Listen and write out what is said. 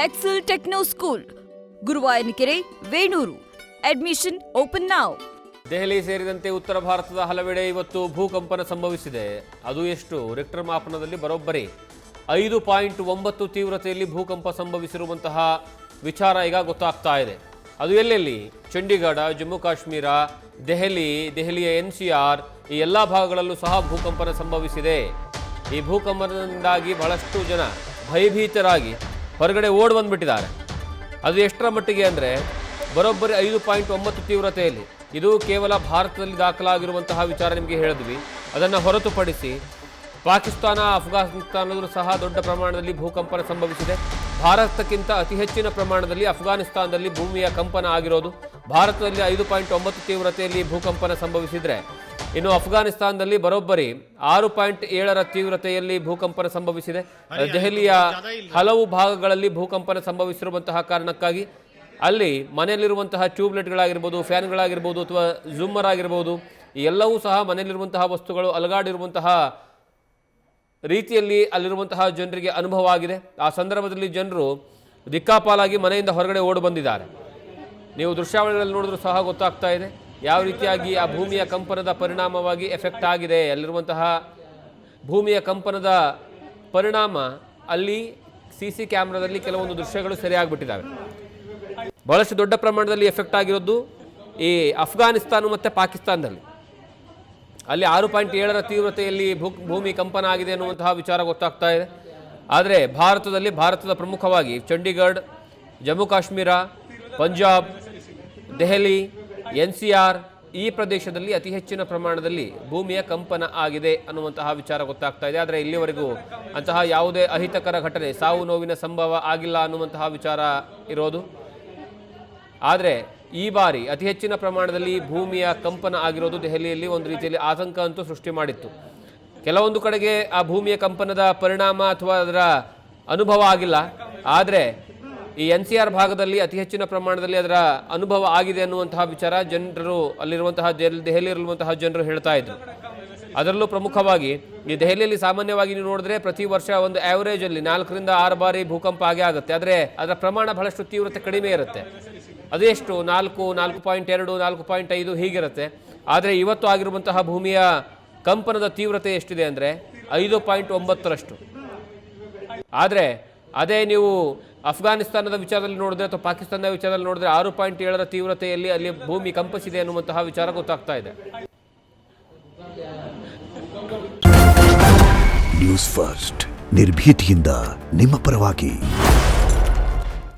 Excel Techno school, Guruvayanakere, Venur. Admission open now. Delhi ಸೇರಿದಂತೆ ಉತ್ತರ ಭಾರತದ ಹಲವೆಡೆ ಇವತ್ತು ಭೂಕಂಪನ ಸಂಭವಿಸಿದೆ. ಅದು ಎಷ್ಟು? ರಿಕ್ಟರ್ ಮಾಪನದಲ್ಲಿ ಬರೋಬ್ಬರಿ 5.9 ತೀವ್ರತೆಯಲ್ಲಿ ಭೂಕಂಪ ಸಂಭವಿಸಿರುವಂತಹ ವಿಚಾರ ಈಗ ಗೊತ್ತಾಗ್ತಾ ಇದೆ. ಅದು ಎಲ್ಲೆಲ್ಲಿ? ಚಂಡೀಗಢ, ಜಮ್ಮು ಕಾಶ್ಮೀರ, ದೆಹಲಿಯ NCR ಈ ಎಲ್ಲ ಭಾಗಗಳಲ್ಲೂ ಸಹ ಭೂಕಂಪನ ಸಂಭವಿಸಿದೆ. ಈ ಭೂಕಂಪನದಿಂದಾಗಿ ಬಹಳಷ್ಟು ಜನ ಭಯಭೀತರಾಗಿ ಹೊರಗಡೆ ಓಡಿ ಬಂದುಬಿಟ್ಟಿದ್ದಾರೆ. ಅದು ಎಷ್ಟರ ಮಟ್ಟಿಗೆ ಅಂದರೆ ಬರೋಬ್ಬರಿ 5.9 ತೀವ್ರತೆಯಲ್ಲಿ. ಇದು ಕೇವಲ ಭಾರತದಲ್ಲಿ ದಾಖಲಾಗಿರುವಂತಹ ವಿಚಾರ ನಿಮಗೆ ಹೇಳಿದ್ವಿ. ಅದನ್ನು ಹೊರತುಪಡಿಸಿ ಪಾಕಿಸ್ತಾನ, ಅಫ್ಘಾನಿಸ್ತಾನದಲ್ಲೂ ಸಹ ದೊಡ್ಡ ಪ್ರಮಾಣದಲ್ಲಿ ಭೂಕಂಪನ ಸಂಭವಿಸಿದೆ. ಭಾರತಕ್ಕಿಂತ ಅತಿ ಹೆಚ್ಚಿನ ಪ್ರಮಾಣದಲ್ಲಿ ಅಫ್ಘಾನಿಸ್ತಾನದಲ್ಲಿ ಭೂಮಿಯ ಕಂಪನ ಆಗಿರೋದು. ಭಾರತದಲ್ಲಿ 5.9 ತೀವ್ರತೆಯಲ್ಲಿ ಭೂಕಂಪನ ಸಂಭವಿಸಿದರೆ, ಇನ್ನು ಅಫ್ಘಾನಿಸ್ತಾನದಲ್ಲಿ ಬರೋಬ್ಬರಿ 6.7 ತೀವ್ರತೆಯಲ್ಲಿ ಭೂಕಂಪನ ಸಂಭವಿಸಿದೆ. ದೆಹಲಿಯ ಹಲವು ಭಾಗಗಳಲ್ಲಿ ಭೂಕಂಪನ ಸಂಭವಿಸಿರುವಂತಹ ಕಾರಣಕ್ಕಾಗಿ ಅಲ್ಲಿ ಮನೆಯಲ್ಲಿರುವಂತಹ ಟ್ಯೂಬ್ಲೈಟ್ಗಳಾಗಿರ್ಬೋದು, ಫ್ಯಾನ್ಗಳಾಗಿರ್ಬೋದು ಅಥವಾ ಝೂಮರ್ ಆಗಿರ್ಬೋದು, ಈ ಎಲ್ಲವೂ ಸಹ ಮನೆಯಲ್ಲಿರುವಂತಹ ವಸ್ತುಗಳು ಅಲಗಾಡಿರುವಂತಹ ರೀತಿಯಲ್ಲಿ ಅಲ್ಲಿರುವಂತಹ ಜನರಿಗೆ ಅನುಭವ ಆಗಿದೆ. ಆ ಸಂದರ್ಭದಲ್ಲಿ ಜನರು ದಿಕ್ಕಾಪಾಲಾಗಿ ಮನೆಯಿಂದ ಹೊರಗಡೆ ಓಡಿ ಬಂದಿದ್ದಾರೆ. ನೀವು ದೃಶ್ಯಾವಳಿಗಳಲ್ಲಿ ನೋಡಿದ್ರೂ ಸಹ ಗೊತ್ತಾಗ್ತಾ ಇದೆ ಯಾವ ರೀತಿಯಾಗಿ ಆ ಭೂಮಿಯ ಕಂಪನದ ಪರಿಣಾಮವಾಗಿ ಎಫೆಕ್ಟ್ ಆಗಿದೆ. ಅಲ್ಲಿರುವಂತಹ ಭೂಮಿಯ ಕಂಪನದ ಪರಿಣಾಮ ಅಲ್ಲಿ CC ಕ್ಯಾಮ್ರಾದಲ್ಲಿ ಕೆಲವೊಂದು ದೃಶ್ಯಗಳು ಸರಿಯಾಗಿಬಿಟ್ಟಿದ್ದಾವೆ. ಬಹಳಷ್ಟು ದೊಡ್ಡ ಪ್ರಮಾಣದಲ್ಲಿ ಎಫೆಕ್ಟ್ ಆಗಿರೋದು ಈ ಅಫ್ಘಾನಿಸ್ತಾನ ಮತ್ತು ಪಾಕಿಸ್ತಾನದಲ್ಲಿ. ಅಲ್ಲಿ 6.7 ತೀವ್ರತೆಯಲ್ಲಿ ಭೂಮಿ ಕಂಪನ ಆಗಿದೆ ಅನ್ನುವಂತಹ ವಿಚಾರ ಗೊತ್ತಾಗ್ತಾ ಇದೆ. ಆದರೆ ಭಾರತದ ಪ್ರಮುಖವಾಗಿ ಚಂಡೀಗಢ, ಜಮ್ಮು ಕಾಶ್ಮೀರ, ಪಂಜಾಬ್, ದೆಹಲಿ, NCR ಈ ಪ್ರದೇಶದಲ್ಲಿ ಅತಿ ಹೆಚ್ಚಿನ ಪ್ರಮಾಣದಲ್ಲಿ ಭೂಮಿಯ ಕಂಪನ ಆಗಿದೆ ಅನ್ನುವಂತಹ ವಿಚಾರ ಗೊತ್ತಾಗ್ತಾ ಇದೆ. ಆದರೆ ಇಲ್ಲಿವರೆಗೂ ಅಂತಹ ಯಾವುದೇ ಅಹಿತಕರ ಘಟನೆ, ಸಾವು ನೋವಿನ ಸಂಭವ ಆಗಿಲ್ಲ ಅನ್ನುವಂತಹ ವಿಚಾರ ಇರೋದು. ಆದರೆ ಈ ಬಾರಿ ಅತಿ ಹೆಚ್ಚಿನ ಪ್ರಮಾಣದಲ್ಲಿ ಭೂಮಿಯ ಕಂಪನ ಆಗಿರೋದು ದೆಹಲಿಯಲ್ಲಿ ಒಂದು ರೀತಿಯಲ್ಲಿ ಆತಂಕ ಅಂತೂ ಸೃಷ್ಟಿ ಮಾಡಿತ್ತು. ಕೆಲವೊಂದು ಕಡೆಗೆ ಆ ಭೂಮಿಯ ಕಂಪನದ ಪರಿಣಾಮ ಅಥವಾ ಅದರ ಅನುಭವ ಆಗಿಲ್ಲ. ಆದರೆ ಈ NCR ಭಾಗದಲ್ಲಿ ಅತಿ ಹೆಚ್ಚಿನ ಪ್ರಮಾಣದಲ್ಲಿ ಅದರ ಅನುಭವ ಆಗಿದೆ ಅನ್ನುವಂತಹ ವಿಚಾರ ಜನರು ಅಲ್ಲಿರುವಂತಹ ದೆಹಲಿಯಲ್ಲಿರುವಂತಹ ಜನರು ಹೇಳ್ತಾ ಇದ್ರು. ಅದರಲ್ಲೂ ಪ್ರಮುಖವಾಗಿ ಈ ದೆಹಲಿಯಲ್ಲಿ ಸಾಮಾನ್ಯವಾಗಿ ನೀವು ನೋಡಿದ್ರೆ ಪ್ರತಿ ವರ್ಷ ಒಂದು ಆ್ಯಾವರೇಜಲ್ಲಿ 4 ರಿಂದ 6 ಬಾರಿ ಭೂಕಂಪ ಆಗೇ ಆಗುತ್ತೆ. ಆದರೆ ಅದರ ಪ್ರಮಾಣ ಬಹಳಷ್ಟು ತೀವ್ರತೆ ಕಡಿಮೆ ಇರುತ್ತೆ. ಅದೆಷ್ಟು 4, 4.2, 4.5 ಹೀಗಿರುತ್ತೆ. ಆದರೆ ಇವತ್ತು ಆಗಿರುವಂತಹ ಭೂಮಿಯ ಕಂಪನದ ತೀವ್ರತೆ ಎಷ್ಟಿದೆ ಅಂದರೆ 5.9ರಷ್ಟು. ಆದರೆ ಅದೇ ನೀವು ಅಫ್ಘಾನಿಸ್ತಾನದ ವಿಚಾರದಲ್ಲಿ ನೋಡಿದ್ರೆ ಅಥವಾ ಪಾಕಿಸ್ತಾನದ ವಿಚಾರದಲ್ಲಿ ನೋಡಿದ್ರೆ 6.7 ತೀವ್ರತೆಯಲ್ಲಿ ಅಲ್ಲಿ ಭೂಮಿ ಕಂಪಿಸಿದೆ ಅನ್ನುವಂತಹ ವಿಚಾರ ಗೊತ್ತಾಗ್ತಾ ಇದೆ. ನ್ಯೂಸ್ ಫಸ್ಟ್, ನಿರ್ಭೀತಿಯಿಂದ ನಿಮ್ಮ ಪರವಾಗಿ.